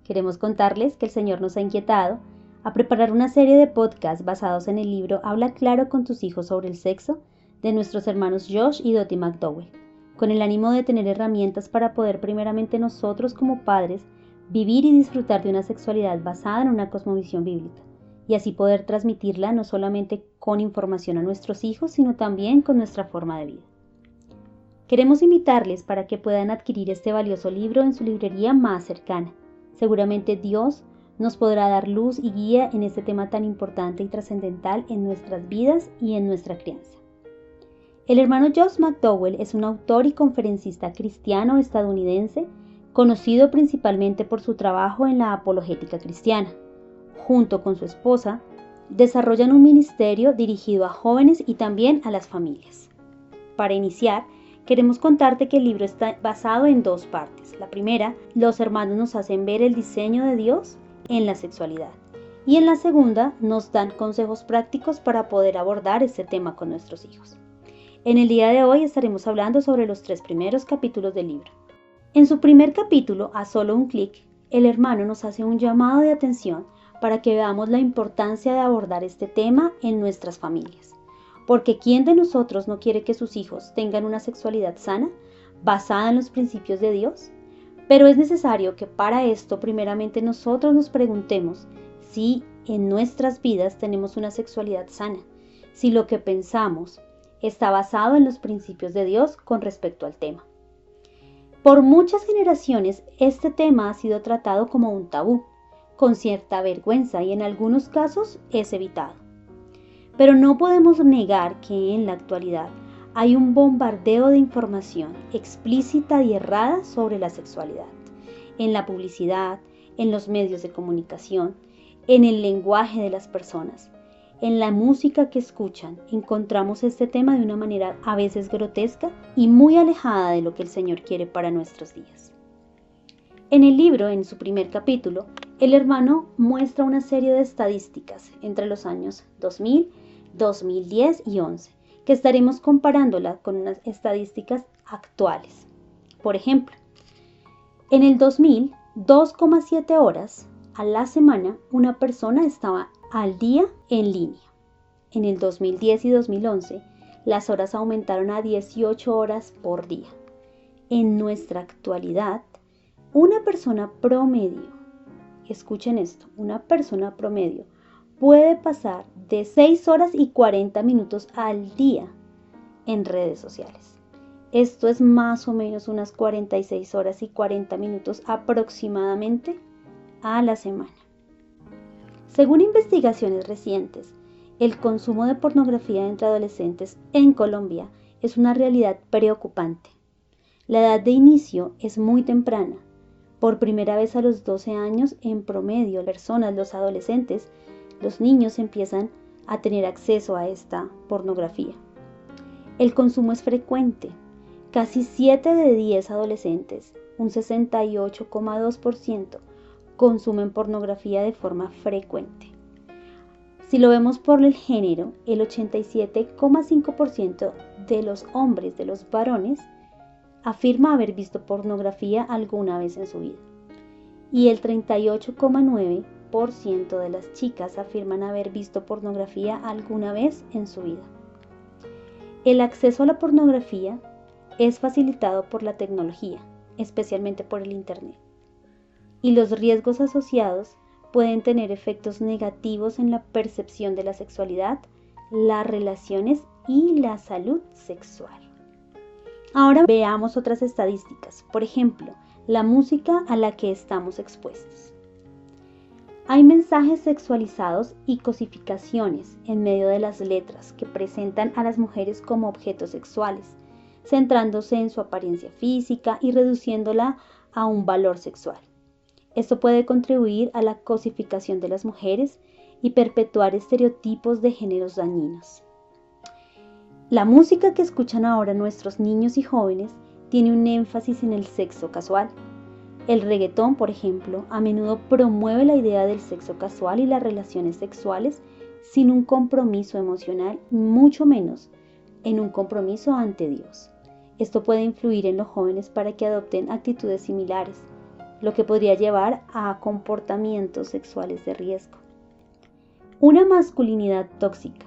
Queremos contarles que el Señor nos ha inquietado a preparar una serie de podcasts basados en el libro Habla claro con tus hijos sobre el sexo de nuestros hermanos Josh y Dottie McDowell, con el ánimo de tener herramientas para poder primeramente nosotros como padres vivir y disfrutar de una sexualidad basada en una cosmovisión bíblica, y así poder transmitirla no solamente con información a nuestros hijos, sino también con nuestra forma de vida. Queremos invitarles para que puedan adquirir este valioso libro en su librería más cercana. Seguramente Dios nos podrá dar luz y guía en este tema tan importante y trascendental en nuestras vidas y en nuestra crianza. El hermano Josh McDowell es un autor y conferencista cristiano estadounidense, conocido principalmente por su trabajo en la apologética cristiana. Junto con su esposa, desarrollan un ministerio dirigido a jóvenes y también a las familias. Para iniciar, queremos contarte que el libro está basado en dos partes. La primera, los hermanos nos hacen ver el diseño de Dios en la sexualidad. Y en la segunda, nos dan consejos prácticos para poder abordar este tema con nuestros hijos. En el día de hoy estaremos hablando sobre los 3 primeros capítulos del libro. En su primer capítulo, a solo un clic, el hermano nos hace un llamado de atención para que veamos la importancia de abordar este tema en nuestras familias. Porque ¿quién de nosotros no quiere que sus hijos tengan una sexualidad sana, basada en los principios de Dios? Pero es necesario que para esto primeramente nosotros nos preguntemos si en nuestras vidas tenemos una sexualidad sana, si lo que pensamos está basado en los principios de Dios con respecto al tema. Por muchas generaciones este tema ha sido tratado como un tabú, con cierta vergüenza y en algunos casos es evitado. Pero no podemos negar que en la actualidad hay un bombardeo de información explícita y errada sobre la sexualidad, en la publicidad, en los medios de comunicación, en el lenguaje de las personas, en la música que escuchan. Encontramos este tema de una manera a veces grotesca y muy alejada de lo que el Señor quiere para nuestros días. En el libro, en su primer capítulo, el hermano muestra una serie de estadísticas entre los años 2000, 2010 y 11, que estaremos comparándola con unas estadísticas actuales. Por ejemplo, en el 2000, 2,7 horas a la semana una persona estaba al día en línea. En el 2010 y 2011, las horas aumentaron a 18 horas por día. En nuestra actualidad, una persona promedio, escuchen esto, una persona promedio puede pasar de 6 horas y 40 minutos al día en redes sociales. Esto es más o menos unas 46 horas y 40 minutos aproximadamente a la semana. Según investigaciones recientes, el consumo de pornografía entre adolescentes en Colombia es una realidad preocupante. La edad de inicio es muy temprana. Por primera vez a los 12 años, en promedio, los adolescentes, los niños empiezan a tener acceso a esta pornografía. El consumo es frecuente. Casi 7 de 10 adolescentes, un 68,2%, consumen pornografía de forma frecuente. Si lo vemos por el género, el 87,5% de los hombres, de los varones, afirma haber visto pornografía alguna vez en su vida. Y el 38,9% de las chicas afirman haber visto pornografía alguna vez en su vida. El acceso a la pornografía es facilitado por la tecnología, especialmente por el Internet. Y los riesgos asociados pueden tener efectos negativos en la percepción de la sexualidad, las relaciones y la salud sexual. Ahora veamos otras estadísticas. Por ejemplo, la música a la que estamos expuestos. Hay mensajes sexualizados y cosificaciones en medio de las letras que presentan a las mujeres como objetos sexuales, centrándose en su apariencia física y reduciéndola a un valor sexual. Esto puede contribuir a la cosificación de las mujeres y perpetuar estereotipos de géneros dañinos. La música que escuchan ahora nuestros niños y jóvenes tiene un énfasis en el sexo casual. El reggaetón, por ejemplo, a menudo promueve la idea del sexo casual y las relaciones sexuales sin un compromiso emocional, mucho menos en un compromiso ante Dios. Esto puede influir en los jóvenes para que adopten actitudes similares. lo que podría llevar a comportamientos sexuales de riesgo. Una masculinidad tóxica.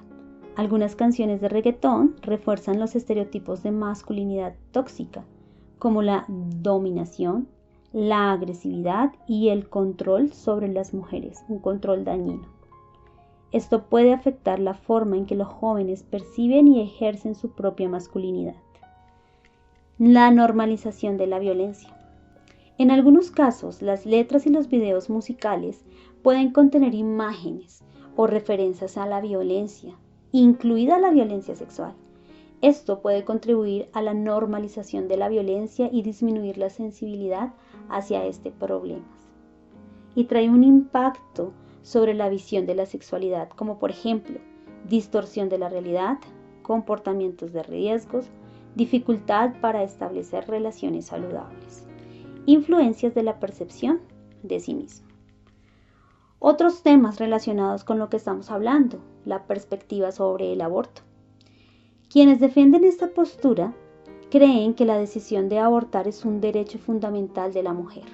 Algunas canciones de reggaetón refuerzan los estereotipos de masculinidad tóxica, como la dominación, la agresividad y el control sobre las mujeres, un control dañino. Esto puede afectar la forma en que los jóvenes perciben y ejercen su propia masculinidad. La normalización de la violencia. En algunos casos, las letras y los videos musicales pueden contener imágenes o referencias a la violencia, incluida la violencia sexual. Esto puede contribuir a la normalización de la violencia y disminuir la sensibilidad hacia este problema. Y trae un impacto sobre la visión de la sexualidad, como por ejemplo, distorsión de la realidad, comportamientos de riesgos, dificultad para establecer relaciones saludables, influencias de la percepción de sí mismo. Otros temas relacionados con lo que estamos hablando, la perspectiva sobre el aborto. Quienes defienden esta postura creen que la decisión de abortar es un derecho fundamental de la mujer,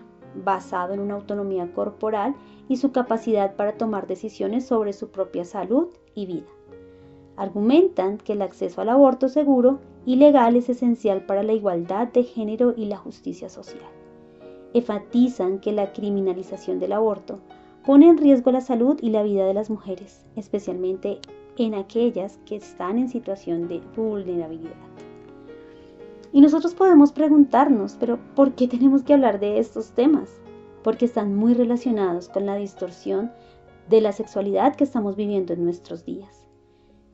basado en una autonomía corporal y su capacidad para tomar decisiones sobre su propia salud y vida. Argumentan que el acceso al aborto seguro y legal es esencial para la igualdad de género y la justicia social. Enfatizan que la criminalización del aborto pone en riesgo la salud y la vida de las mujeres, especialmente en aquellas que están en situación de vulnerabilidad. Y nosotros podemos preguntarnos, pero ¿por qué tenemos que hablar de estos temas? Porque están muy relacionados con la distorsión de la sexualidad que estamos viviendo en nuestros días.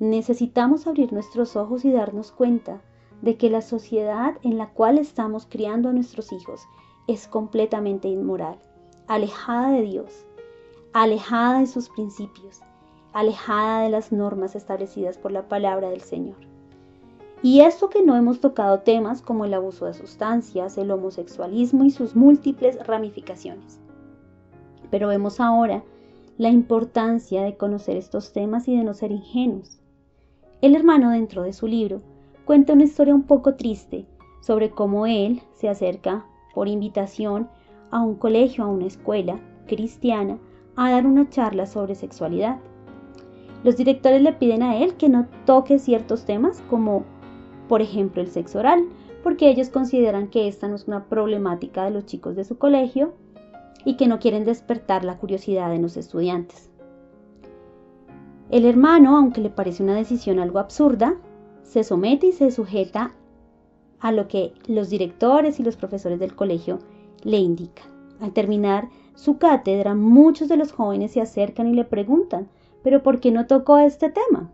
Necesitamos abrir nuestros ojos y darnos cuenta de que la sociedad en la cual estamos criando a nuestros hijos es completamente inmoral, alejada de Dios, alejada de sus principios, alejada de las normas establecidas por la palabra del Señor. Y eso que no hemos tocado temas como el abuso de sustancias, el homosexualismo y sus múltiples ramificaciones. Pero vemos ahora la importancia de conocer estos temas y de no ser ingenuos. El hermano, dentro de su libro, cuenta una historia un poco triste sobre cómo él se acerca por invitación a un colegio, a una escuela cristiana, a dar una charla sobre sexualidad. Los directores le piden a él que no toque ciertos temas como, por ejemplo, el sexo oral, porque ellos consideran que esta no es una problemática de los chicos de su colegio y que no quieren despertar la curiosidad de los estudiantes. El hermano, aunque le parece una decisión algo absurda, se somete y se sujeta a lo que los directores y los profesores del colegio le indican. Al terminar su cátedra, muchos de los jóvenes se acercan y le preguntan, ¿pero por qué no tocó este tema?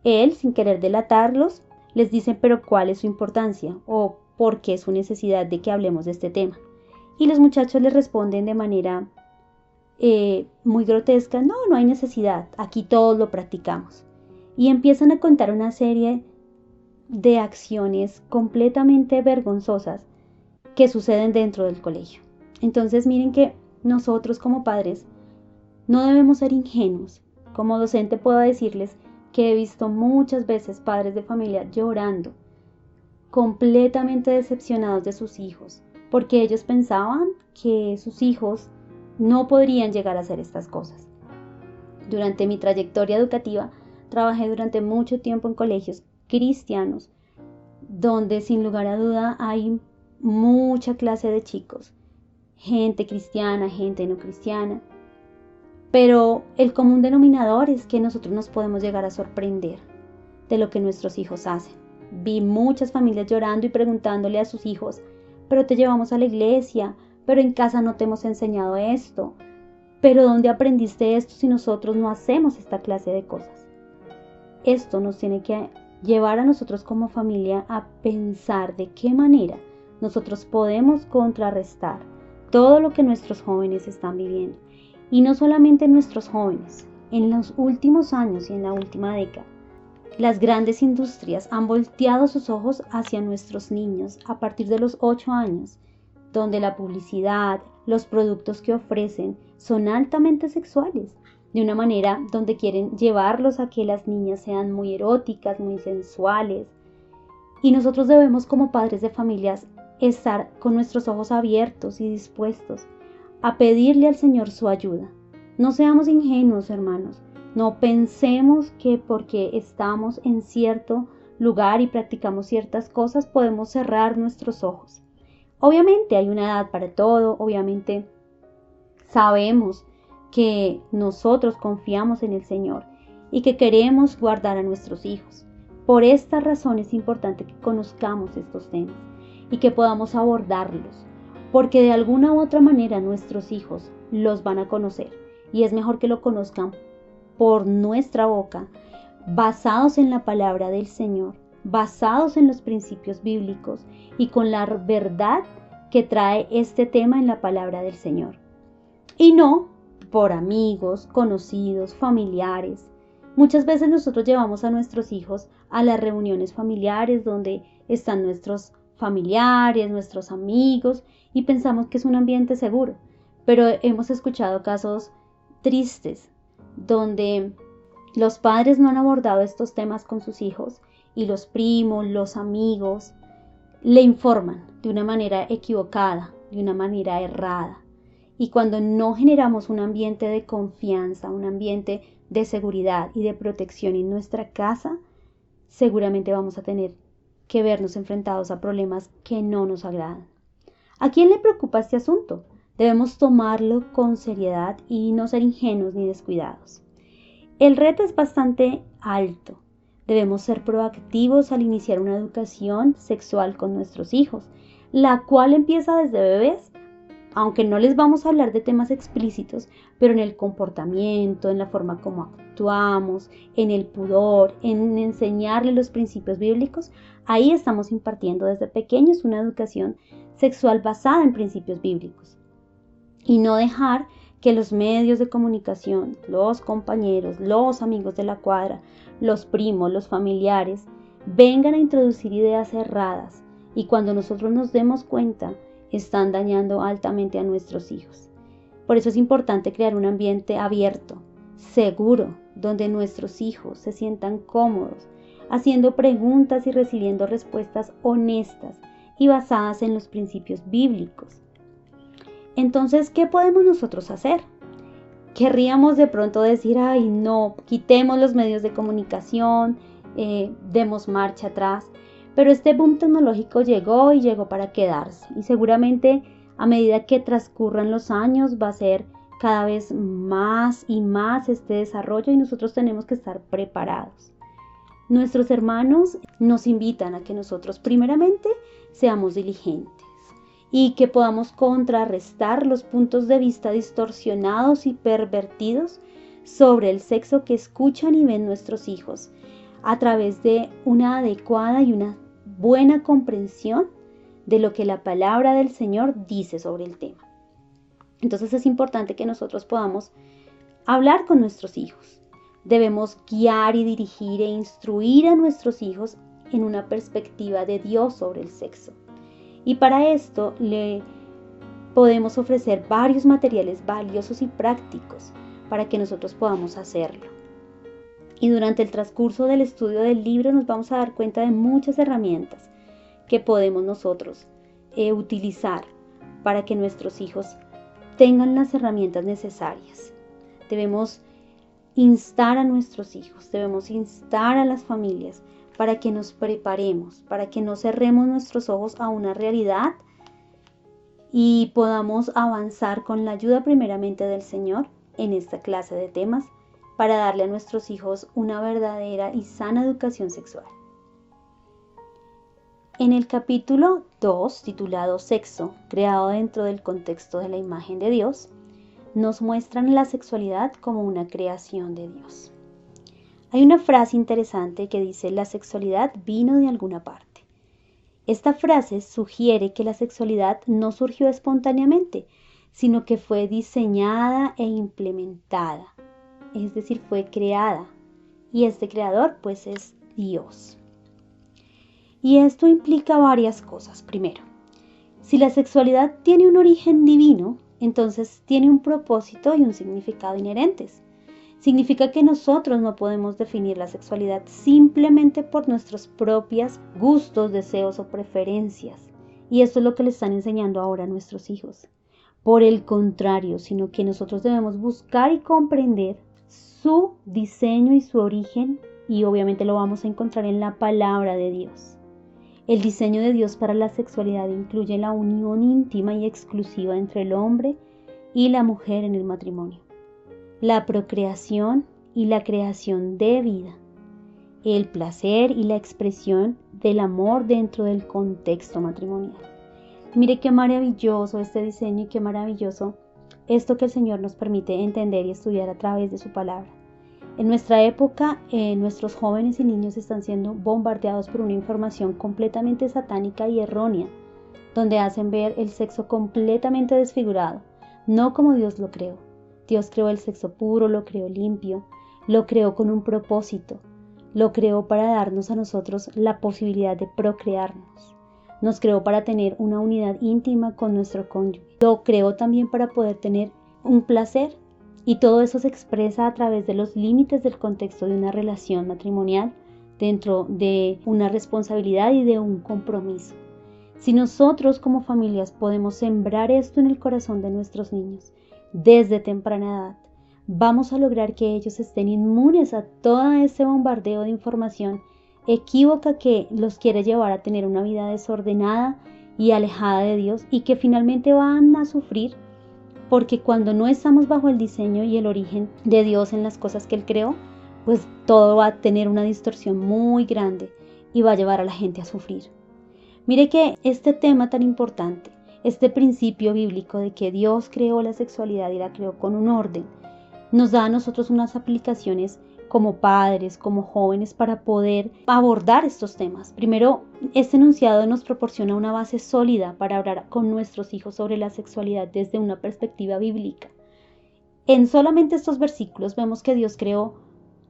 Él, sin querer delatarlos, les dice, ¿pero cuál es su importancia? ¿O por qué es su necesidad de que hablemos de este tema? Y los muchachos le responden de manera muy grotesca, no hay necesidad, aquí todos lo practicamos. Y empiezan a contar una serie de acciones completamente vergonzosas que suceden dentro del colegio. Entonces miren que nosotros como padres no debemos ser ingenuos. Como docente puedo decirles que he visto muchas veces padres de familia llorando, completamente decepcionados de sus hijos, porque ellos pensaban que sus hijos no podrían llegar a hacer estas cosas. Durante mi trayectoria educativa, trabajé durante mucho tiempo en colegios cristianos, donde sin lugar a duda hay mucha clase de chicos, gente cristiana, gente no cristiana, pero el común denominador es que nosotros nos podemos llegar a sorprender de lo que nuestros hijos hacen. Vi muchas familias llorando y preguntándole a sus hijos, pero te llevamos a la iglesia, pero en casa no te hemos enseñado esto, pero ¿dónde aprendiste esto si nosotros no hacemos esta clase de cosas? Esto nos tiene que llevar a nosotros como familia a pensar de qué manera nosotros podemos contrarrestar todo lo que nuestros jóvenes están viviendo. Y no solamente nuestros jóvenes, en los últimos años y en la última década, las grandes industrias han volteado sus ojos hacia nuestros niños a partir de los 8 años, donde la publicidad, los productos que ofrecen son altamente sexuales, de una manera donde quieren llevarlos a que las niñas sean muy eróticas, muy sensuales. Y nosotros debemos como padres de familias estar con nuestros ojos abiertos y dispuestos a pedirle al Señor su ayuda. No seamos ingenuos, hermanos. No pensemos que porque estamos en cierto lugar y practicamos ciertas cosas podemos cerrar nuestros ojos. Obviamente hay una edad para todo, obviamente sabemos que nosotros confiamos en el Señor y que queremos guardar a nuestros hijos. Por esta razón es importante que conozcamos estos temas y que podamos abordarlos, porque de alguna u otra manera nuestros hijos los van a conocer y es mejor que lo conozcan por nuestra boca, basados en la palabra del Señor, basados en los principios bíblicos y con la verdad que trae este tema en la palabra del Señor. Y no por amigos, conocidos, familiares. Muchas veces nosotros llevamos a nuestros hijos a las reuniones familiares donde están nuestros familiares, nuestros amigos y pensamos que es un ambiente seguro. Pero hemos escuchado casos tristes donde los padres no han abordado estos temas con sus hijos y los primos, los amigos, le informan de una manera equivocada, de una manera errada. Y cuando no generamos un ambiente de confianza, un ambiente de seguridad y de protección en nuestra casa, seguramente vamos a tener que vernos enfrentados a problemas que no nos agradan. ¿A quién le preocupa este asunto? Debemos tomarlo con seriedad y no ser ingenuos ni descuidados. El reto es bastante alto. Debemos ser proactivos al iniciar una educación sexual con nuestros hijos, la cual empieza desde bebés, aunque no les vamos a hablar de temas explícitos, pero en el comportamiento, en la forma como actuamos, en el pudor, en enseñarles los principios bíblicos, ahí estamos impartiendo desde pequeños una educación sexual basada en principios bíblicos. Y no dejar que los medios de comunicación, los compañeros, los amigos de la cuadra, los primos, los familiares, vengan a introducir ideas erradas y cuando nosotros nos demos cuenta, están dañando altamente a nuestros hijos. Por eso es importante crear un ambiente abierto, seguro, donde nuestros hijos se sientan cómodos, haciendo preguntas y recibiendo respuestas honestas y basadas en los principios bíblicos. Entonces, ¿qué podemos nosotros hacer? Querríamos de pronto decir, ay no, quitemos los medios de comunicación, demos marcha atrás, pero este boom tecnológico llegó y llegó para quedarse y seguramente a medida que transcurran los años va a ser cada vez más y más este desarrollo y nosotros tenemos que estar preparados. Nuestros hermanos nos invitan a que nosotros primeramente seamos diligentes y que podamos contrarrestar los puntos de vista distorsionados y pervertidos sobre el sexo que escuchan y ven nuestros hijos a través de una adecuada y una buena comprensión de lo que la palabra del Señor dice sobre el tema. Entonces es importante que nosotros podamos hablar con nuestros hijos. Debemos guiar y dirigir e instruir a nuestros hijos en una perspectiva de Dios sobre el sexo. Y para esto le podemos ofrecer varios materiales valiosos y prácticos para que nosotros podamos hacerlo. Y durante el transcurso del estudio del libro nos vamos a dar cuenta de muchas herramientas que podemos nosotros utilizar para que nuestros hijos tengan las herramientas necesarias. Debemos instar a nuestros hijos, debemos instar a las familias para que nos preparemos, para que no cerremos nuestros ojos a una realidad y podamos avanzar con la ayuda primeramente del Señor en esta clase de temas para darle a nuestros hijos una verdadera y sana educación sexual. En el capítulo 2, titulado Sexo, creado dentro del contexto de la imagen de Dios, nos muestran la sexualidad como una creación de Dios. Hay una frase interesante que dice, la sexualidad vino de alguna parte. Esta frase sugiere que la sexualidad no surgió espontáneamente, sino que fue diseñada e implementada, es decir, fue creada. Y este creador pues es Dios. Y esto implica varias cosas. Primero, si la sexualidad tiene un origen divino, entonces tiene un propósito y un significado inherentes. Significa que nosotros no podemos definir la sexualidad simplemente por nuestros propios gustos, deseos o preferencias. Y esto es lo que le están enseñando ahora a nuestros hijos. Por el contrario, sino que nosotros debemos buscar y comprender su diseño y su origen, y obviamente lo vamos a encontrar en la palabra de Dios. El diseño de Dios para la sexualidad incluye la unión íntima y exclusiva entre el hombre y la mujer en el matrimonio, la procreación y la creación de vida, el placer y la expresión del amor dentro del contexto matrimonial. Mire qué maravilloso este diseño y qué maravilloso esto que el Señor nos permite entender y estudiar a través de su palabra. En nuestra época, nuestros jóvenes y niños están siendo bombardeados por una información completamente satánica y errónea, donde hacen ver el sexo completamente desfigurado, no como Dios lo creó. Dios creó el sexo puro, lo creó limpio, lo creó con un propósito, lo creó para darnos a nosotros la posibilidad de procrearnos. Nos creó para tener una unidad íntima con nuestro cónyuge. Lo creó también para poder tener un placer. Y todo eso se expresa a través de los límites del contexto de una relación matrimonial, dentro de una responsabilidad y de un compromiso. Si nosotros como familias podemos sembrar esto en el corazón de nuestros niños desde temprana edad, vamos a lograr que ellos estén inmunes a todo ese bombardeo de información equívoca que los quiere llevar a tener una vida desordenada y alejada de Dios, y que finalmente van a sufrir, porque cuando no estamos bajo el diseño y el origen de Dios en las cosas que Él creó, pues todo va a tener una distorsión muy grande y va a llevar a la gente a sufrir. Mire que este tema tan importante, este principio bíblico de que Dios creó la sexualidad y la creó con un orden, nos da a nosotros unas aplicaciones como padres, como jóvenes, para poder abordar estos temas. Primero, este enunciado nos proporciona una base sólida para hablar con nuestros hijos sobre la sexualidad desde una perspectiva bíblica. En solamente estos versículos vemos que Dios creó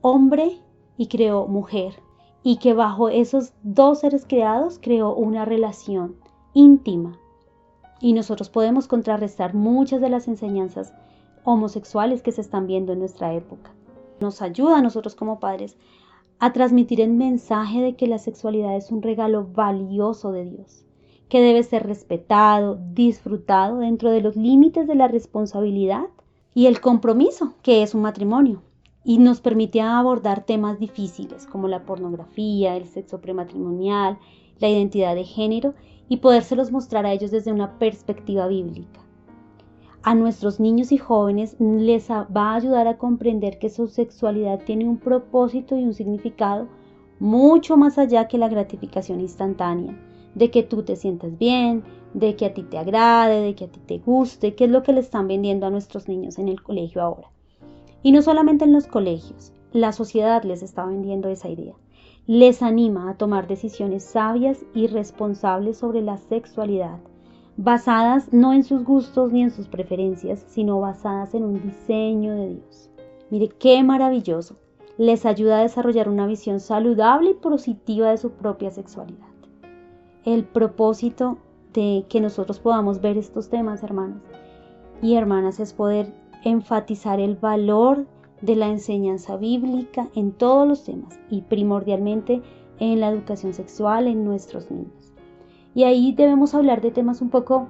hombre y creó mujer, y que bajo esos dos seres creados creó una relación íntima. Y nosotros podemos contrarrestar muchas de las enseñanzas homosexuales que se están viendo en nuestra época. Nos ayuda a nosotros como padres a transmitir el mensaje de que la sexualidad es un regalo valioso de Dios, que debe ser respetado, disfrutado dentro de los límites de la responsabilidad y el compromiso que es un matrimonio, y nos permite abordar temas difíciles como la pornografía, el sexo prematrimonial, la identidad de género, y podérselos mostrar a ellos desde una perspectiva bíblica. A nuestros niños y jóvenes les va a ayudar a comprender que su sexualidad tiene un propósito y un significado mucho más allá que la gratificación instantánea, de que tú te sientas bien, de que a ti te agrade, de que a ti te guste, que es lo que le están vendiendo a nuestros niños en el colegio ahora. Y no solamente en los colegios, la sociedad les está vendiendo esa idea. Les anima a tomar decisiones sabias y responsables sobre la sexualidad, basadas no en sus gustos ni en sus preferencias, sino basadas en un diseño de Dios. Mire qué maravilloso. Les ayuda a desarrollar una visión saludable y positiva de su propia sexualidad. El propósito de que nosotros podamos ver estos temas, hermanos y hermanas, es poder enfatizar el valor de la enseñanza bíblica en todos los temas, y primordialmente en la educación sexual en nuestros niños. Y ahí debemos hablar de temas un poco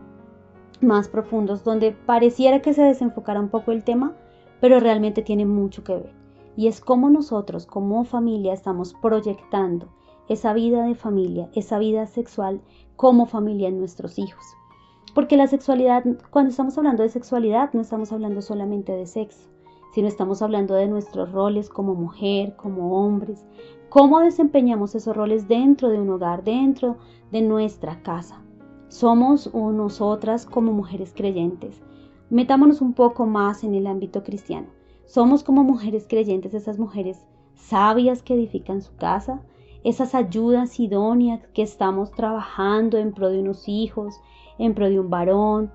más profundos, donde pareciera que se desenfocara un poco el tema, pero realmente tiene mucho que ver. Y es cómo nosotros como familia estamos proyectando esa vida de familia, esa vida sexual como familia en nuestros hijos. Porque la sexualidad, cuando estamos hablando de sexualidad, no estamos hablando solamente de sexo, sino estamos hablando de nuestros roles como mujer, como hombres, cómo desempeñamos esos roles dentro de un hogar, dentro de nuestra casa. Somos nosotras como mujeres creyentes. Metámonos un poco más en el ámbito cristiano. Somos como mujeres creyentes, esas mujeres sabias que edifican su casa, esas ayudas idóneas que estamos trabajando en pro de unos hijos, en pro de un varón,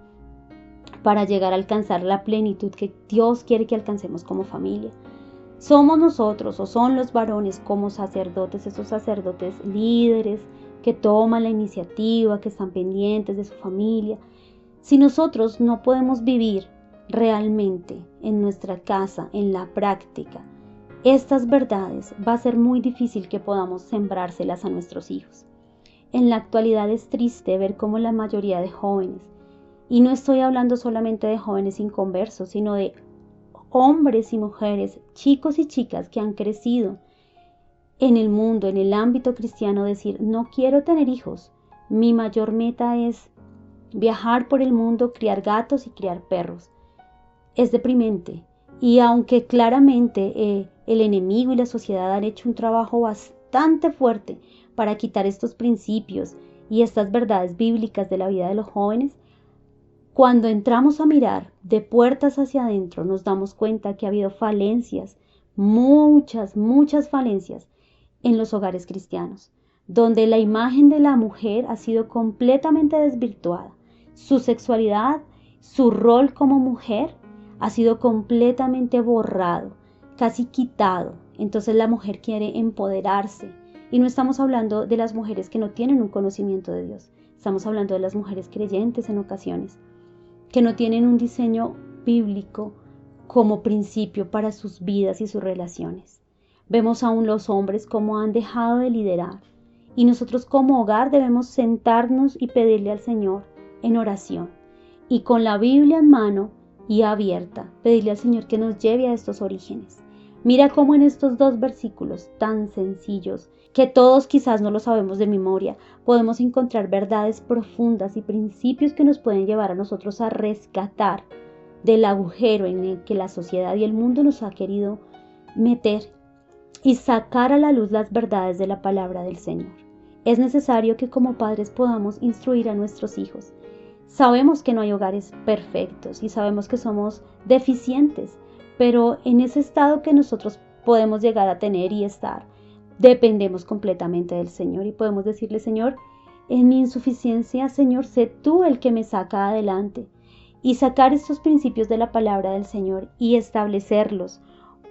para llegar a alcanzar la plenitud que Dios quiere que alcancemos como familia. Somos nosotros o son los varones como sacerdotes, esos sacerdotes líderes que toman la iniciativa, que están pendientes de su familia. Si nosotros no podemos vivir realmente en nuestra casa, en la práctica, estas verdades, va a ser muy difícil que podamos sembrárselas a nuestros hijos. en la actualidad es triste ver cómo la mayoría de jóvenes, y no estoy hablando solamente de jóvenes inconversos, sino de hombres y mujeres, chicos y chicas que han crecido en el mundo, en el ámbito cristiano, decir, no quiero tener hijos, mi mayor meta es viajar por el mundo, criar gatos y criar perros. Es deprimente, y aunque claramente el enemigo y la sociedad han hecho un trabajo bastante fuerte para quitar estos principios y estas verdades bíblicas de la vida de los jóvenes, cuando entramos a mirar de puertas hacia adentro nos damos cuenta que ha habido falencias, muchas falencias en los hogares cristianos, donde la imagen de la mujer ha sido completamente desvirtuada. Su sexualidad, su rol como mujer ha sido completamente borrado, casi quitado. Entonces la mujer quiere empoderarse. Y no estamos hablando de las mujeres que no tienen un conocimiento de Dios. Estamos hablando de las mujeres creyentes en ocasiones, que no tienen un diseño bíblico como principio para sus vidas y sus relaciones. Vemos aún los hombres como han dejado de liderar. Y nosotros como hogar debemos sentarnos y pedirle al Señor en oración. Y con la Biblia en mano y abierta, pedirle al Señor que nos lleve a estos orígenes. Mira cómo en estos 2 versículos tan sencillos, que todos quizás no lo sabemos de memoria, podemos encontrar verdades profundas y principios que nos pueden llevar a nosotros a rescatar del agujero en el que la sociedad y el mundo nos ha querido meter y sacar a la luz las verdades de la palabra del Señor. Es necesario que como padres podamos instruir a nuestros hijos. Sabemos que no hay hogares perfectos y sabemos que somos deficientes, pero en ese estado que nosotros podemos llegar a tener y estar, dependemos completamente del Señor y podemos decirle, Señor, en mi insuficiencia, Señor, sé tú el que me saca adelante, y sacar estos principios de la palabra del Señor y establecerlos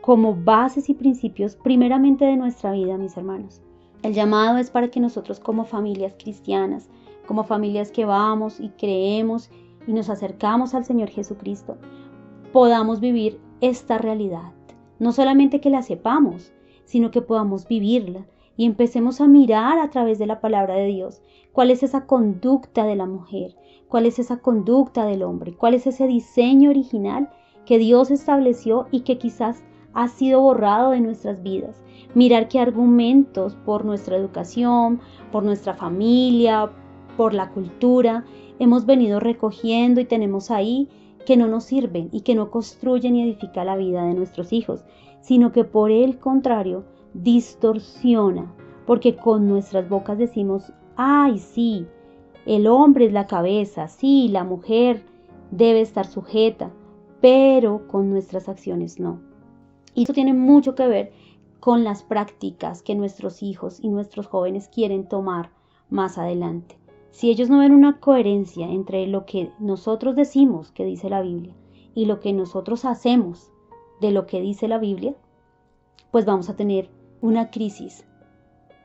como bases y principios primeramente de nuestra vida, mis hermanos. El llamado es para que nosotros como familias cristianas, como familias que vamos y creemos y nos acercamos al Señor Jesucristo, podamos vivir esta realidad. No solamente que la sepamos, sino que podamos vivirla y empecemos a mirar a través de la palabra de Dios cuál es esa conducta de la mujer, cuál es esa conducta del hombre, cuál es ese diseño original que Dios estableció y que quizás ha sido borrado de nuestras vidas. Mirar qué argumentos por nuestra educación, por nuestra familia, por la cultura, hemos venido recogiendo y tenemos ahí que no nos sirven y que no construyen y edifican la vida de nuestros hijos, sino que por el contrario distorsiona, porque con nuestras bocas decimos, ay sí, el hombre es la cabeza, sí, la mujer debe estar sujeta, pero con nuestras acciones no. Y eso tiene mucho que ver con las prácticas que nuestros hijos y nuestros jóvenes quieren tomar más adelante. Si ellos no ven una coherencia entre lo que nosotros decimos que dice la Biblia y lo que nosotros hacemos de lo que dice la Biblia, pues vamos a tener una crisis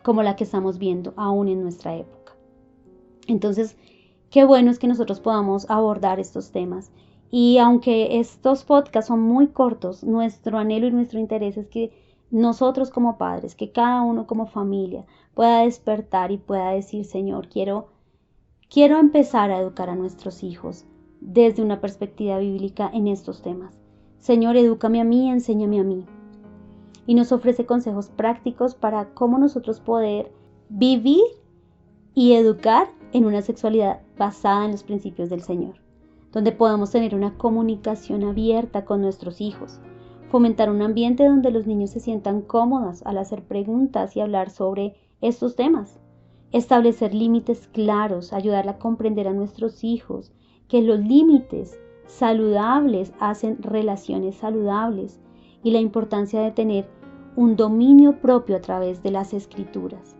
como la que estamos viendo aún en nuestra época. Entonces, qué bueno es que nosotros podamos abordar estos temas. Y aunque estos podcasts son muy cortos, nuestro anhelo y nuestro interés es que nosotros como padres, que cada uno como familia pueda despertar y pueda decir, Señor, quiero empezar a educar a nuestros hijos desde una perspectiva bíblica en estos temas. Señor, edúcame a mí, enséñame a mí. Y nos ofrece consejos prácticos para cómo nosotros poder vivir y educar en una sexualidad basada en los principios del Señor, donde podamos tener una comunicación abierta con nuestros hijos, fomentar un ambiente donde los niños se sientan cómodos al hacer preguntas y hablar sobre estos temas, establecer límites claros, ayudar a comprender a nuestros hijos que los límites saludables hacen relaciones saludables y la importancia de tener un dominio propio a través de las escrituras,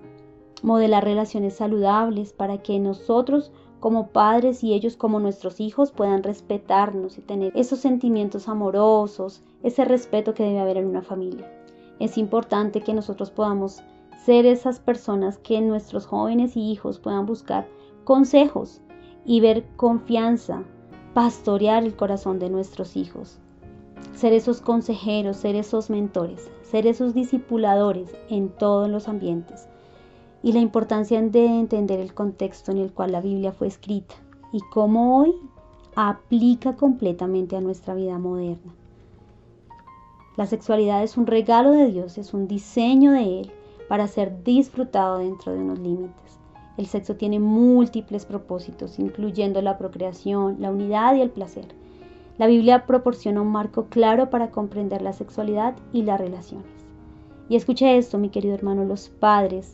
modelar relaciones saludables para que nosotros como padres y ellos como nuestros hijos puedan respetarnos y tener esos sentimientos amorosos, ese respeto que debe haber en una familia. Es importante que nosotros podamos ser esas personas que nuestros jóvenes y hijos puedan buscar consejos y ver confianza, pastorear el corazón de nuestros hijos, ser esos consejeros, ser esos mentores, ser esos discipuladores en todos los ambientes. y la importancia de entender el contexto en el cual la Biblia fue escrita y cómo hoy aplica completamente a nuestra vida moderna. La sexualidad es un regalo de Dios, es un diseño de Él para ser disfrutado dentro de unos límites. El sexo tiene múltiples propósitos, incluyendo la procreación, la unidad y el placer. La Biblia proporciona un marco claro para comprender la sexualidad y las relaciones. Y escuche esto, mi querido hermano, los padres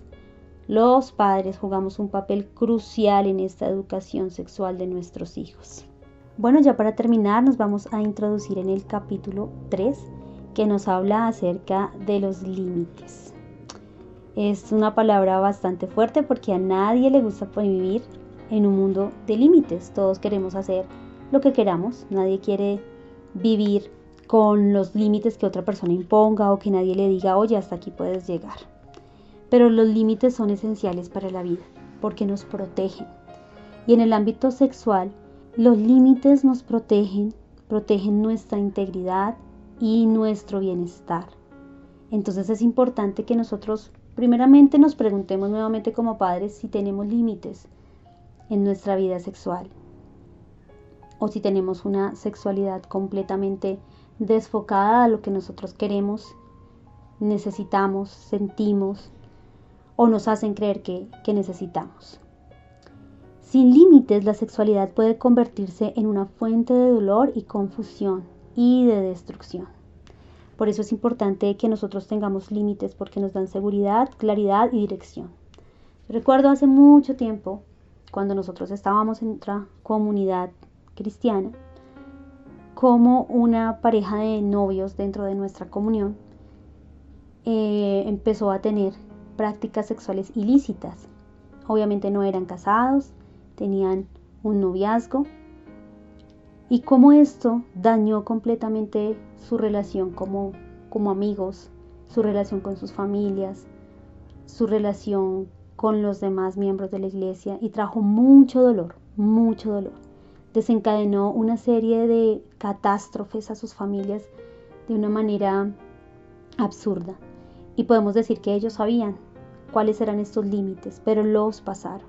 jugamos un papel crucial en esta educación sexual de nuestros hijos. Bueno, ya para terminar nos vamos a introducir en el capítulo 3, que nos habla acerca de los límites. Es una palabra bastante fuerte porque a nadie le gusta vivir en un mundo de límites. Todos queremos hacer lo que queramos, nadie quiere vivir con los límites que otra persona imponga o que nadie le diga, oye, hasta aquí puedes llegar. Pero los límites son esenciales para la vida porque nos protegen. Y en el ámbito sexual, los límites nos protegen nuestra integridad y nuestro bienestar. Entonces es importante que nosotros primeramente nos preguntemos nuevamente como padres si tenemos límites en nuestra vida sexual o si tenemos una sexualidad completamente desfocada a lo que nosotros queremos, necesitamos, sentimos o nos hacen creer que necesitamos. Sin límites, la sexualidad puede convertirse en una fuente de dolor y confusión y de destrucción. Por eso es importante que nosotros tengamos límites porque nos dan seguridad, claridad y dirección. Recuerdo hace mucho tiempo, cuando nosotros estábamos en otra comunidad cristiana, como una pareja de novios dentro de nuestra comunión empezó a tener prácticas sexuales ilícitas. Obviamente no eran casados, tenían un noviazgo y cómo esto dañó completamente su relación como amigos, su relación con sus familias, su relación con los demás miembros de la iglesia y trajo mucho dolor, mucho dolor. Desencadenó una serie de catástrofes a sus familias de una manera absurda. Y podemos decir que ellos sabían cuáles eran estos límites, pero los pasaron.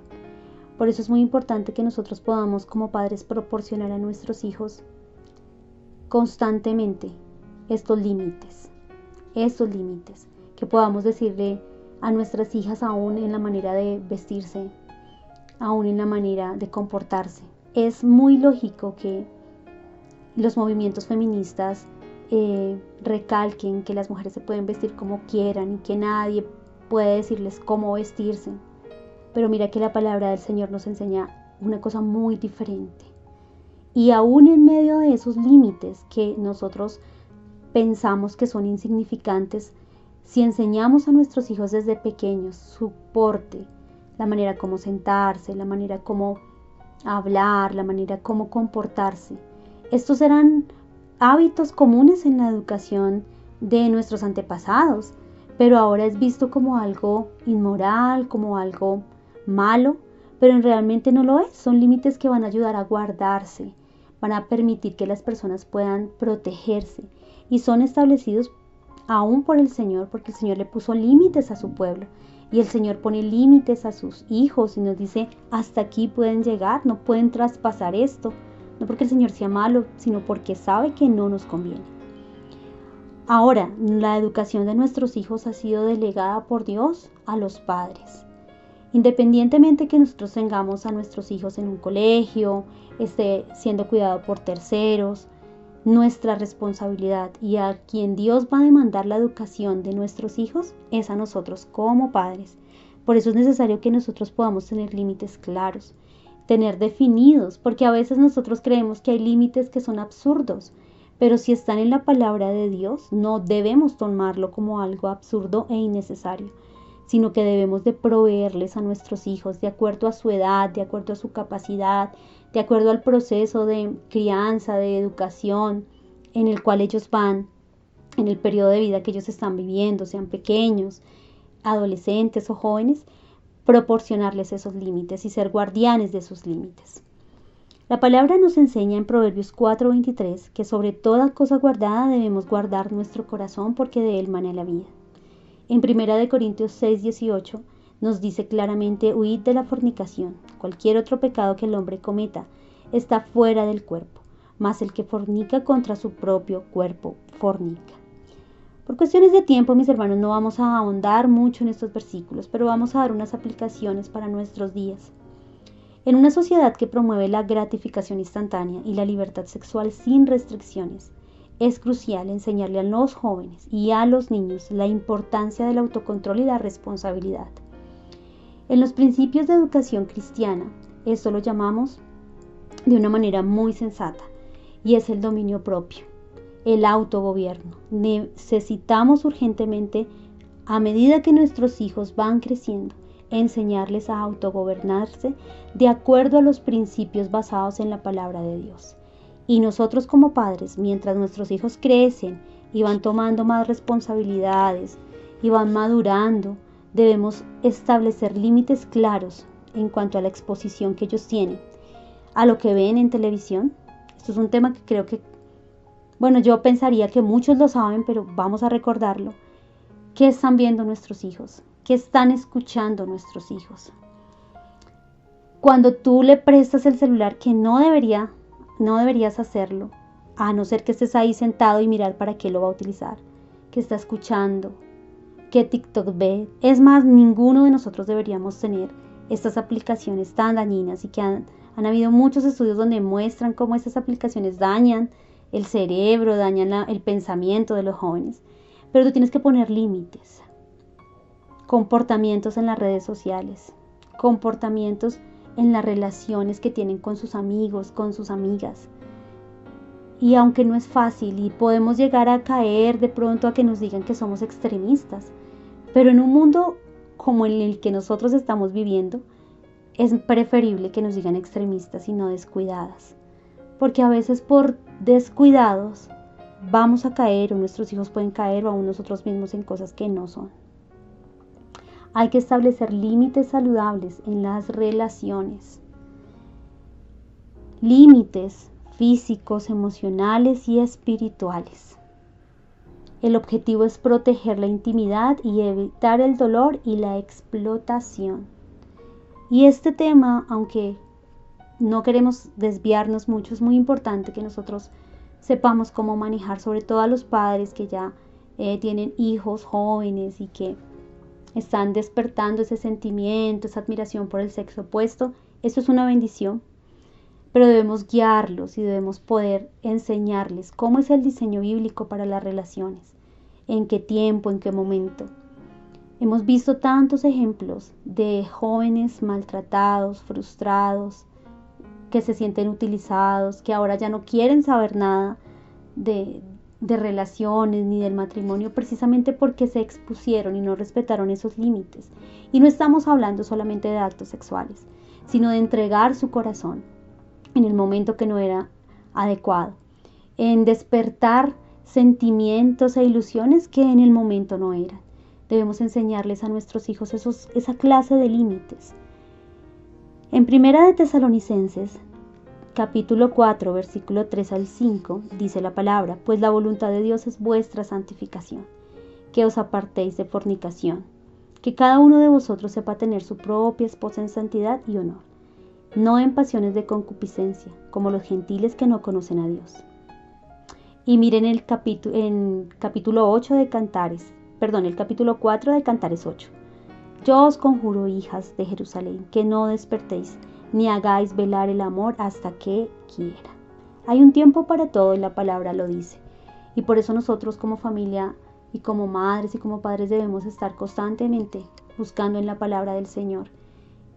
Por eso es muy importante que nosotros podamos como padres proporcionar a nuestros hijos constantemente estos límites, que podamos decirle a nuestras hijas aún en la manera de vestirse, aún en la manera de comportarse. Es muy lógico que los movimientos feministas recalquen que las mujeres se pueden vestir como quieran y que nadie puede decirles cómo vestirse. Pero mira que la palabra del Señor nos enseña una cosa muy diferente. Y aún en medio de esos límites que nosotros pensamos que son insignificantes, si enseñamos a nuestros hijos desde pequeños su porte, la manera como sentarse, la manera como hablar, la manera como comportarse, estos eran hábitos comunes en la educación de nuestros antepasados, pero ahora es visto como algo inmoral, como algo malo, pero realmente no lo es. Son límites que van a ayudar a guardarse, van a permitir que las personas puedan protegerse y son establecidos aún por el Señor, porque el Señor le puso límites a su pueblo y el Señor pone límites a sus hijos y nos dice hasta aquí pueden llegar, no pueden traspasar esto, no porque el Señor sea malo, sino porque sabe que no nos conviene. Ahora, la educación de nuestros hijos ha sido delegada por Dios a los padres. Independientemente que nosotros tengamos a nuestros hijos en un colegio, esté siendo cuidado por terceros, nuestra responsabilidad y a quien Dios va a demandar la educación de nuestros hijos es a nosotros como padres. Por eso es necesario que nosotros podamos tener límites claros, tener definidos, porque a veces nosotros creemos que hay límites que son absurdos, pero si están en la palabra de Dios, no debemos tomarlo como algo absurdo e innecesario, sino que debemos de proveerles a nuestros hijos de acuerdo a su edad, de acuerdo a su capacidad, de acuerdo al proceso de crianza, de educación en el cual ellos van, en el periodo de vida que ellos están viviendo, sean pequeños, adolescentes o jóvenes, proporcionarles esos límites y ser guardianes de sus límites. La palabra nos enseña en Proverbios 4:23 que sobre toda cosa guardada debemos guardar nuestro corazón porque de él mana la vida. En 1 Corintios 6:18 nos dice claramente: huid de la fornicación. Cualquier otro pecado que el hombre cometa está fuera del cuerpo, mas el que fornica contra su propio cuerpo fornica. Por cuestiones de tiempo, mis hermanos, no vamos a ahondar mucho en estos versículos, pero vamos a dar unas aplicaciones para nuestros días. En una sociedad que promueve la gratificación instantánea y la libertad sexual sin restricciones, es crucial enseñarle a los jóvenes y a los niños la importancia del autocontrol y la responsabilidad. En los principios de educación cristiana, esto lo llamamos de una manera muy sensata, y es el dominio propio, el autogobierno. Necesitamos urgentemente, a medida que nuestros hijos van creciendo, enseñarles a autogobernarse de acuerdo a los principios basados en la palabra de Dios. Y nosotros como padres, mientras nuestros hijos crecen y van tomando más responsabilidades y van madurando, debemos establecer límites claros en cuanto a la exposición que ellos tienen a lo que ven en televisión. Esto es un tema que creo que, yo pensaría que muchos lo saben, pero vamos a recordarlo. ¿Qué están viendo nuestros hijos? ¿Qué están escuchando nuestros hijos? Cuando tú le prestas el celular, que no deberías hacerlo, a no ser que estés ahí sentado y mirar para qué lo va a utilizar, qué está escuchando, qué TikTok ve. Es más, ninguno de nosotros deberíamos tener estas aplicaciones tan dañinas, y que han habido muchos estudios donde muestran cómo estas aplicaciones dañan el cerebro, dañan el pensamiento de los jóvenes. Pero tú tienes que poner límites. Comportamientos en las redes sociales, comportamientos en las relaciones que tienen con sus amigos, con sus amigas. Y aunque no es fácil y podemos llegar a caer de pronto a que nos digan que somos extremistas, pero en un mundo como el que nosotros estamos viviendo, es preferible que nos digan extremistas y no descuidadas. Porque a veces por descuidados vamos a caer, o nuestros hijos pueden caer, o aún nosotros mismos, en cosas que no son. Hay que establecer límites saludables en las relaciones. Límites físicos, emocionales y espirituales. El objetivo es proteger la intimidad y evitar el dolor y la explotación. Y este tema, aunque no queremos desviarnos mucho, es muy importante que nosotros sepamos cómo manejar, sobre todo a los padres que ya tienen hijos jóvenes y que están despertando ese sentimiento, esa admiración por el sexo opuesto. Eso es una bendición, pero debemos guiarlos y debemos poder enseñarles cómo es el diseño bíblico para las relaciones, en qué tiempo, en qué momento. Hemos visto tantos ejemplos de jóvenes maltratados, frustrados, que se sienten utilizados, que ahora ya no quieren saber nada de relaciones ni del matrimonio, precisamente porque se expusieron y no respetaron esos límites. Y no estamos hablando solamente de actos sexuales, sino de entregar su corazón en el momento que no era adecuado, en despertar sentimientos e ilusiones que en el momento no eran. Debemos enseñarles a nuestros hijos esa clase de límites. En Primera de Tesalonicenses, capítulo 4, versículo 3 al 5, dice la palabra: pues la voluntad de Dios es vuestra santificación, que os apartéis de fornicación, que cada uno de vosotros sepa tener su propia esposa en santidad y honor, no en pasiones de concupiscencia, como los gentiles que no conocen a Dios. Y miren el capítulo 8 de Cantares, el capítulo 4 de Cantares 8. Yo os conjuro, hijas de Jerusalén, que no despertéis, ni hagáis velar el amor hasta que quiera. Hay un tiempo para todo y la palabra lo dice. Y por eso nosotros como familia y como madres y como padres debemos estar constantemente buscando en la palabra del Señor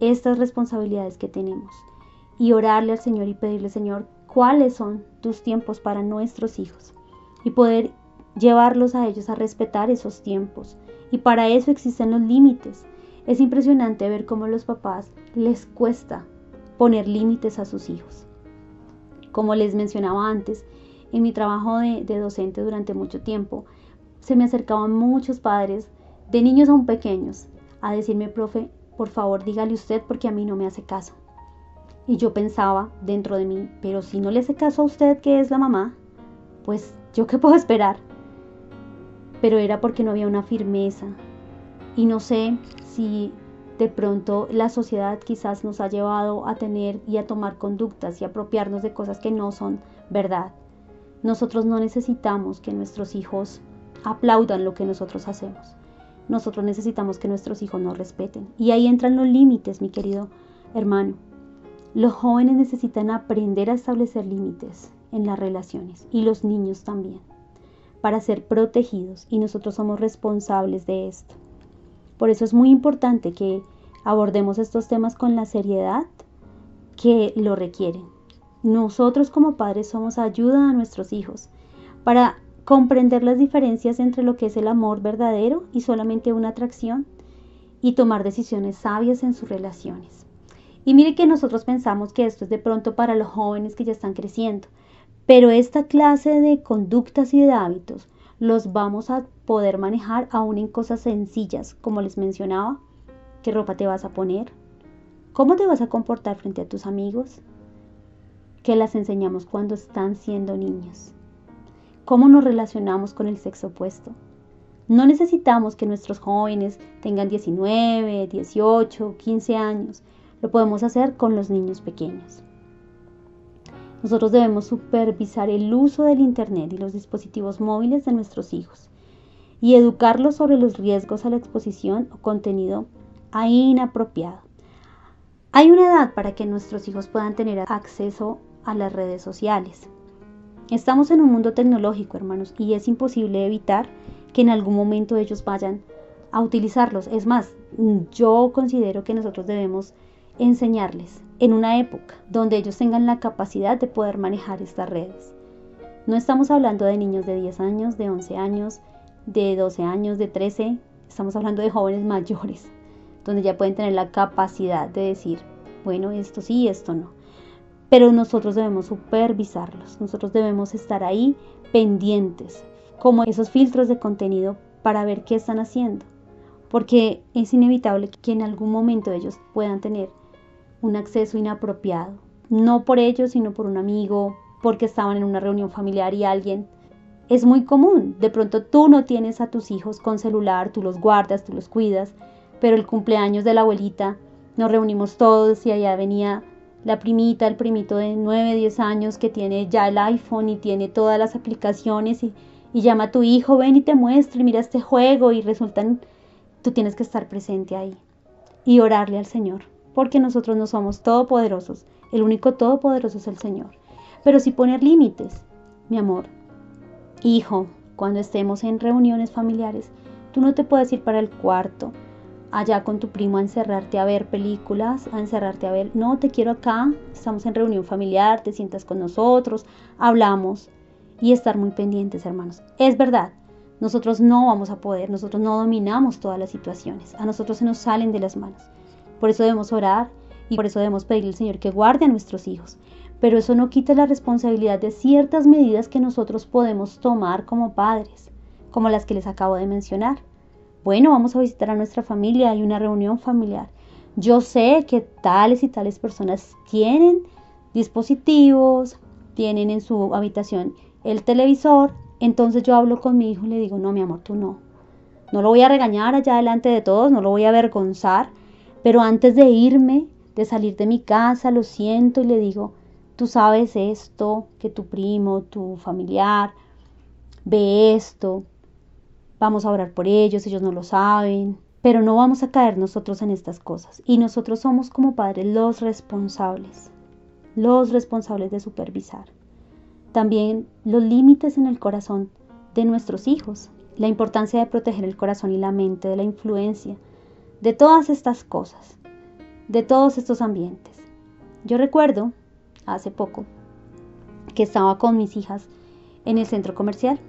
estas responsabilidades que tenemos. Y orarle al Señor y pedirle: Señor, ¿cuáles son tus tiempos para nuestros hijos? Y poder llevarlos a ellos a respetar esos tiempos. Y para eso existen los límites. Es impresionante ver cómo a los papás les cuesta poner límites a sus hijos. Como les mencionaba antes, en mi trabajo de docente durante mucho tiempo, se me acercaban muchos padres de niños aún pequeños a decirme: profe, por favor dígale usted porque a mí no me hace caso. Y yo pensaba dentro de mí: pero si no le hace caso a usted, que es la mamá, pues ¿yo qué puedo esperar? Pero era porque no había una firmeza. Y no sé si de pronto la sociedad quizás nos ha llevado a tener y a tomar conductas y apropiarnos de cosas que no son verdad. Nosotros no necesitamos que nuestros hijos aplaudan lo que nosotros hacemos. Nosotros necesitamos que nuestros hijos nos respeten. Y ahí entran los límites, mi querido hermano. Los jóvenes necesitan aprender a establecer límites en las relaciones, y los niños también, para ser protegidos, y nosotros somos responsables de esto. Por eso es muy importante que abordemos estos temas con la seriedad que lo requieren. Nosotros como padres somos ayuda a nuestros hijos para comprender las diferencias entre lo que es el amor verdadero y solamente una atracción, y tomar decisiones sabias en sus relaciones. Y mire que nosotros pensamos que esto es de pronto para los jóvenes que ya están creciendo, pero esta clase de conductas y de hábitos los vamos a poder manejar aún en cosas sencillas, como les mencionaba. ¿Qué ropa te vas a poner? ¿Cómo te vas a comportar frente a tus amigos? Que las enseñamos cuando están siendo niños. ¿Cómo nos relacionamos con el sexo opuesto? No necesitamos que nuestros jóvenes tengan 19, 18, 15 años. Lo podemos hacer con los niños pequeños. Nosotros debemos supervisar el uso del Internet y los dispositivos móviles de nuestros hijos y educarlos sobre los riesgos a la exposición o contenido inapropiado. Hay una edad para que nuestros hijos puedan tener acceso a las redes sociales. Estamos en un mundo tecnológico, hermanos, y es imposible evitar que en algún momento ellos vayan a utilizarlos. Es más, yo considero que nosotros debemos enseñarles en una época donde ellos tengan la capacidad de poder manejar estas redes. No estamos hablando de niños de 10 años, de 11 años, de 12 años, de 13. Estamos hablando de jóvenes mayores, donde ya pueden tener la capacidad de decir, bueno, esto sí, esto no. Pero nosotros debemos supervisarlos, nosotros debemos estar ahí pendientes, como esos filtros de contenido para ver qué están haciendo, porque es inevitable que en algún momento ellos puedan tener un acceso inapropiado, no por ellos, sino por un amigo, porque estaban en una reunión familiar y alguien. Es muy común, de pronto tú no tienes a tus hijos con celular, tú los guardas, tú los cuidas, pero el cumpleaños de la abuelita nos reunimos todos y allá venía la primita, el primito de 9, 10 años que tiene ya el iPhone y tiene todas las aplicaciones y llama a tu hijo, ven y te muestro y mira este juego, y tú tienes que estar presente ahí y orarle al Señor, porque nosotros no somos todopoderosos, el único todopoderoso es el Señor. Pero sí poner límites, mi amor, hijo, cuando estemos en reuniones familiares, tú no te puedes ir para el cuarto allá con tu primo a encerrarte a ver películas, no, te quiero acá, estamos en reunión familiar, te sientas con nosotros, hablamos, y estar muy pendientes, hermanos. Es verdad, nosotros no vamos a poder, nosotros no dominamos todas las situaciones, a nosotros se nos salen de las manos. Por eso debemos orar y por eso debemos pedirle al Señor que guarde a nuestros hijos. Pero eso no quita la responsabilidad de ciertas medidas que nosotros podemos tomar como padres, como las que les acabo de mencionar. Bueno, vamos a visitar a nuestra familia, hay una reunión familiar. Yo sé que tales y tales personas tienen dispositivos, tienen en su habitación el televisor, entonces yo hablo con mi hijo y le digo, no, mi amor, tú no lo voy a regañar allá delante de todos, no lo voy a avergonzar, pero antes de irme, de salir de mi casa, lo siento y le digo, tú sabes esto, que tu primo, tu familiar ve esto, vamos a orar por ellos no lo saben, pero no vamos a caer nosotros en estas cosas, y nosotros somos como padres los responsables de supervisar. También los límites en el corazón de nuestros hijos, la importancia de proteger el corazón y la mente de la influencia de todas estas cosas, de todos estos ambientes. Yo recuerdo hace poco que estaba con mis hijas en el centro comercial,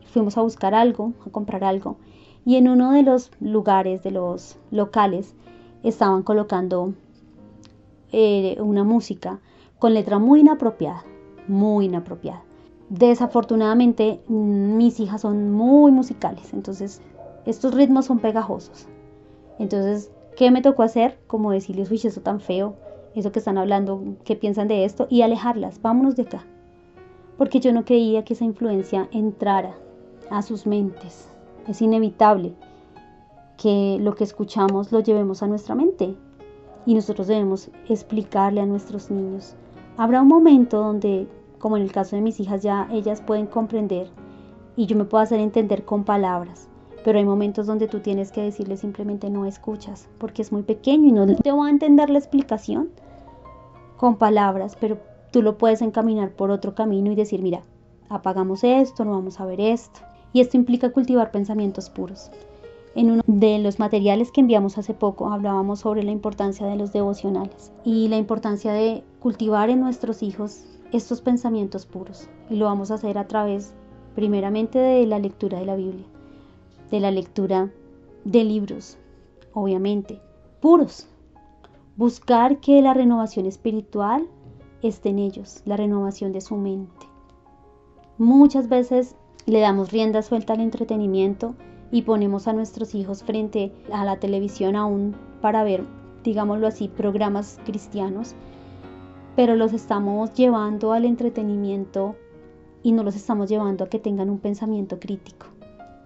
fuimos a buscar algo, a comprar algo, y en uno de los lugares, de los locales, estaban colocando una música con letra muy inapropiada. Desafortunadamente, mis hijas son muy musicales, entonces estos ritmos son pegajosos. Entonces, ¿qué me tocó hacer? Como decirles, uy, eso tan feo, eso que están hablando, ¿qué piensan de esto? Y alejarlas, vámonos de acá. Porque yo no creía que esa influencia entrara a sus mentes. Es inevitable que lo que escuchamos lo llevemos a nuestra mente y nosotros debemos explicarle a nuestros niños. Habrá un momento donde, como en el caso de mis hijas, ya ellas pueden comprender y yo me puedo hacer entender con palabras, pero hay momentos donde tú tienes que decirle simplemente no escuchas, porque es muy pequeño y no te va a entender la explicación con palabras, pero tú lo puedes encaminar por otro camino y decir, mira, apagamos esto, no vamos a ver esto. Y esto implica cultivar pensamientos puros. En uno de los materiales que enviamos hace poco hablábamos sobre la importancia de los devocionales y la importancia de cultivar en nuestros hijos estos pensamientos puros. Y lo vamos a hacer a través, primeramente, de la lectura de la Biblia, de la lectura de libros, obviamente, puros. Buscar que la renovación espiritual esté en ellos, la renovación de su mente. Muchas veces le damos rienda suelta al entretenimiento y ponemos a nuestros hijos frente a la televisión aún para ver, digámoslo así, programas cristianos, pero los estamos llevando al entretenimiento y no los estamos llevando a que tengan un pensamiento crítico.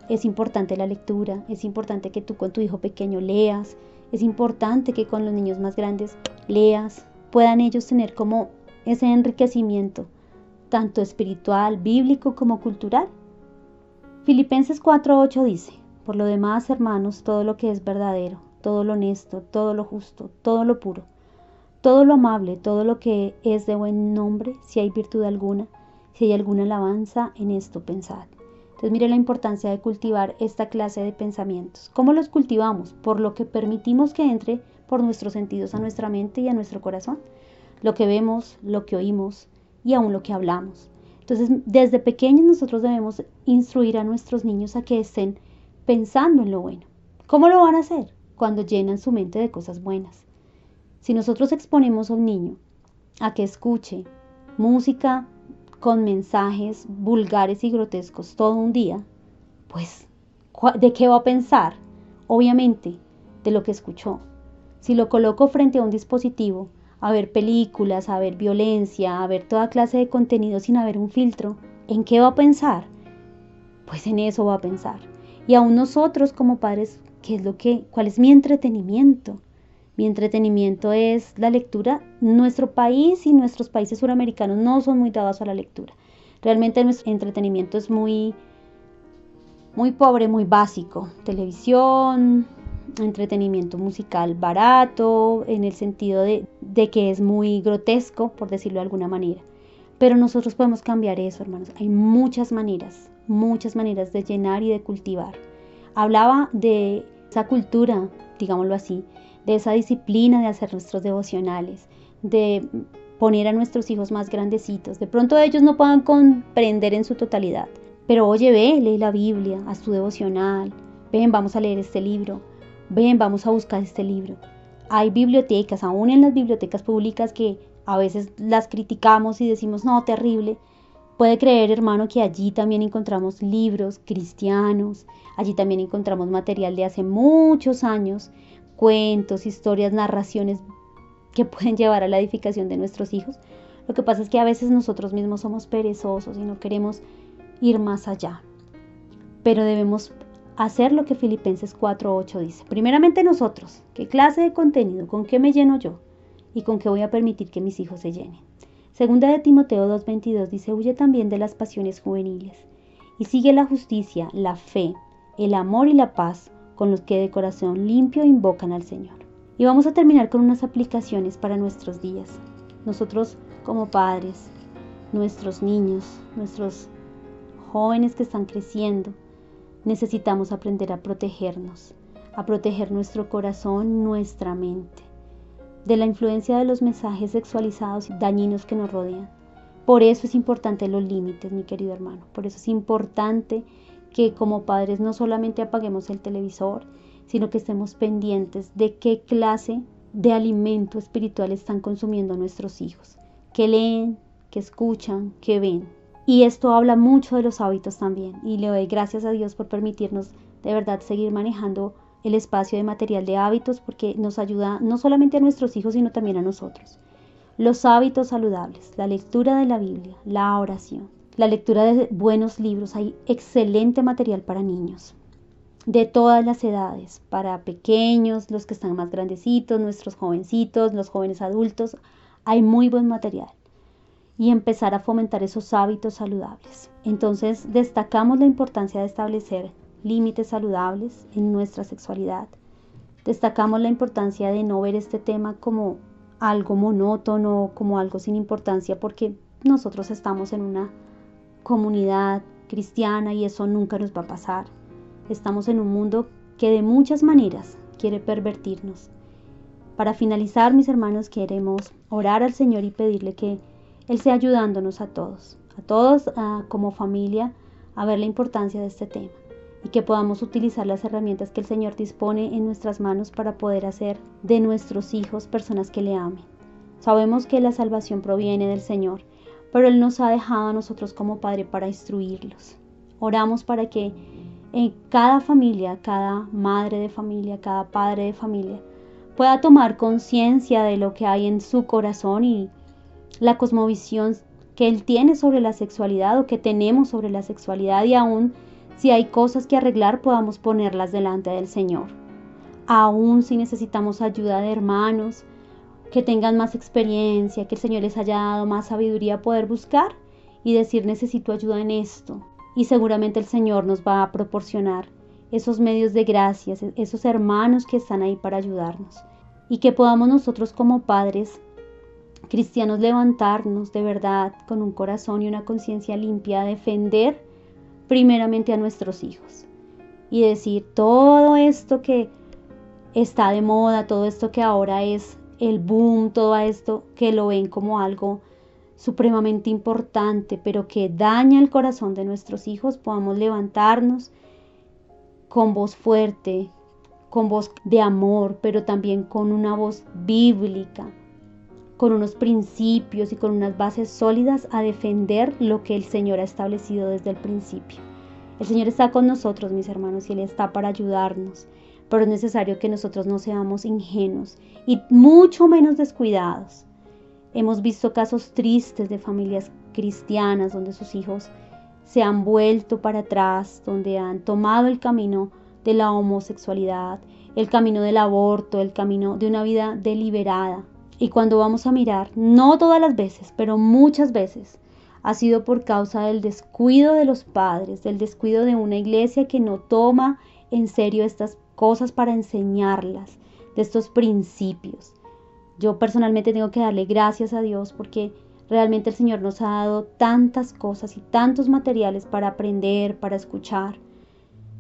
Es importante la lectura, es importante que tú con tu hijo pequeño leas, es importante que con los niños más grandes leas, puedan ellos tener como ese enriquecimiento, tanto espiritual, bíblico como cultural. Filipenses 4:8 dice, por lo demás, hermanos, todo lo que es verdadero, todo lo honesto, todo lo justo, todo lo puro, todo lo amable, todo lo que es de buen nombre, si hay virtud alguna, si hay alguna alabanza, en esto pensad. Entonces mire la importancia de cultivar esta clase de pensamientos. ¿Cómo los cultivamos? Por lo que permitimos que entre por nuestros sentidos a nuestra mente y a nuestro corazón. Lo que vemos, lo que oímos y aún lo que hablamos. Entonces, desde pequeños nosotros debemos instruir a nuestros niños a que estén pensando en lo bueno. ¿Cómo lo van a hacer? Cuando llenan su mente de cosas buenas. Si nosotros exponemos a un niño a que escuche música con mensajes vulgares y grotescos todo un día, pues, ¿de qué va a pensar? Obviamente, de lo que escuchó. Si lo coloco frente a un dispositivo, a ver películas, a ver violencia, a ver toda clase de contenido sin haber un filtro, ¿en qué va a pensar? Pues en eso va a pensar. Y aún nosotros como padres, ¿cuál es mi entretenimiento? Mi entretenimiento es la lectura. Nuestro país y nuestros países suramericanos no son muy dados a la lectura. Realmente nuestro entretenimiento es muy pobre, muy básico. Televisión, entretenimiento musical barato, en el sentido de que es muy grotesco, por decirlo de alguna manera. Pero nosotros podemos cambiar eso, hermanos. Hay muchas maneras de llenar y de cultivar. Hablaba de esa cultura, digámoslo así, de esa disciplina de hacer nuestros devocionales, de poner a nuestros hijos más grandecitos. De pronto ellos no puedan comprender en su totalidad, pero oye, ve, lee la Biblia, haz tu devocional, ven, vamos a leer este libro, ven, vamos a buscar este libro. Hay bibliotecas, aún en las bibliotecas públicas, que a veces las criticamos y decimos, no, terrible. Puede creer, hermano, que allí también encontramos libros cristianos, allí también encontramos material de hace muchos años, cuentos, historias, narraciones que pueden llevar a la edificación de nuestros hijos. Lo que pasa es que a veces nosotros mismos somos perezosos y no queremos ir más allá. Pero debemos hacer lo que Filipenses 4:8 dice. Primeramente nosotros, ¿qué clase de contenido? ¿Con qué me lleno yo? ¿Y con qué voy a permitir que mis hijos se llenen? Segunda de Timoteo 2:22 dice, huye también de las pasiones juveniles y sigue la justicia, la fe, el amor y la paz con los que de corazón limpio invocan al Señor. Y vamos a terminar con unas aplicaciones para nuestros días. Nosotros como padres, nuestros niños, nuestros jóvenes que están creciendo, necesitamos aprender a protegernos, a proteger nuestro corazón, nuestra mente, de la influencia de los mensajes sexualizados y dañinos que nos rodean. Por eso es importante los límites, mi querido hermano. Por eso es importante que como padres no solamente apaguemos el televisor, sino que estemos pendientes de qué clase de alimento espiritual están consumiendo nuestros hijos, qué leen, qué escuchan, qué ven. Y esto habla mucho de los hábitos también. Y le doy gracias a Dios por permitirnos de verdad seguir manejando el espacio de material de hábitos, porque nos ayuda no solamente a nuestros hijos, sino también a nosotros. Los hábitos saludables, la lectura de la Biblia, la oración, la lectura de buenos libros. Hay excelente material para niños. de todas las edades, para pequeños, los que están más grandecitos, nuestros jovencitos, los jóvenes adultos. Hay muy buen material. Y empezar a fomentar esos hábitos saludables. Entonces, destacamos la importancia de establecer límites saludables en nuestra sexualidad. Destacamos la importancia de no ver este tema como algo monótono, como algo sin importancia, porque nosotros estamos en una comunidad cristiana y eso nunca nos va a pasar. Estamos en un mundo que de muchas maneras quiere pervertirnos. Para finalizar, mis hermanos, queremos orar al Señor y pedirle que Él sea ayudándonos a todos como familia, a ver la importancia de este tema y que podamos utilizar las herramientas que el Señor dispone en nuestras manos para poder hacer de nuestros hijos personas que le amen. Sabemos que la salvación proviene del Señor, pero Él nos ha dejado a nosotros como Padre para instruirlos. Oramos para que en cada familia, cada madre de familia, cada padre de familia, pueda tomar conciencia de lo que hay en su corazón y la cosmovisión que él tiene sobre la sexualidad o que tenemos sobre la sexualidad, y aún si hay cosas que arreglar podamos ponerlas delante del Señor. Aún si necesitamos ayuda de hermanos que tengan más experiencia, que el Señor les haya dado más sabiduría, poder buscar y decir necesito ayuda en esto, y seguramente el Señor nos va a proporcionar esos medios de gracia, esos hermanos que están ahí para ayudarnos, y que podamos nosotros como padres cristianos levantarnos de verdad con un corazón y una conciencia limpia a defender primeramente a nuestros hijos y decir todo esto que está de moda, todo esto que ahora es el boom, todo esto que lo ven como algo supremamente importante, pero que daña el corazón de nuestros hijos, podamos levantarnos con voz fuerte, con voz de amor, pero también con una voz bíblica, con unos principios y con unas bases sólidas a defender lo que el Señor ha establecido desde el principio. El Señor está con nosotros, mis hermanos, y Él está para ayudarnos, pero es necesario que nosotros no seamos ingenuos y mucho menos descuidados. Hemos visto casos tristes de familias cristianas donde sus hijos se han vuelto para atrás, donde han tomado el camino de la homosexualidad, el camino del aborto, el camino de una vida deliberada. Y cuando vamos a mirar, no todas las veces, pero muchas veces, ha sido por causa del descuido de los padres, del descuido de una iglesia que no toma en serio estas cosas para enseñarlas, de estos principios. Yo personalmente tengo que darle gracias a Dios porque realmente el Señor nos ha dado tantas cosas y tantos materiales para aprender, para escuchar.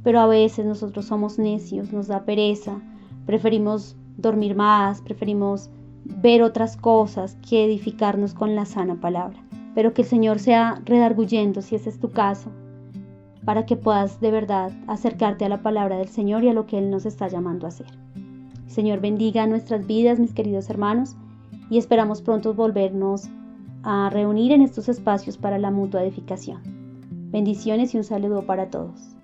Pero a veces nosotros somos necios, nos da pereza, preferimos dormir más, preferimos ver otras cosas que edificarnos con la sana palabra. Pero que el Señor sea redarguyendo, si ese es tu caso, para que puedas de verdad acercarte a la palabra del Señor y a lo que Él nos está llamando a hacer. El Señor bendiga nuestras vidas, mis queridos hermanos, y esperamos pronto volvernos a reunir en estos espacios para la mutua edificación. Bendiciones y un saludo para todos.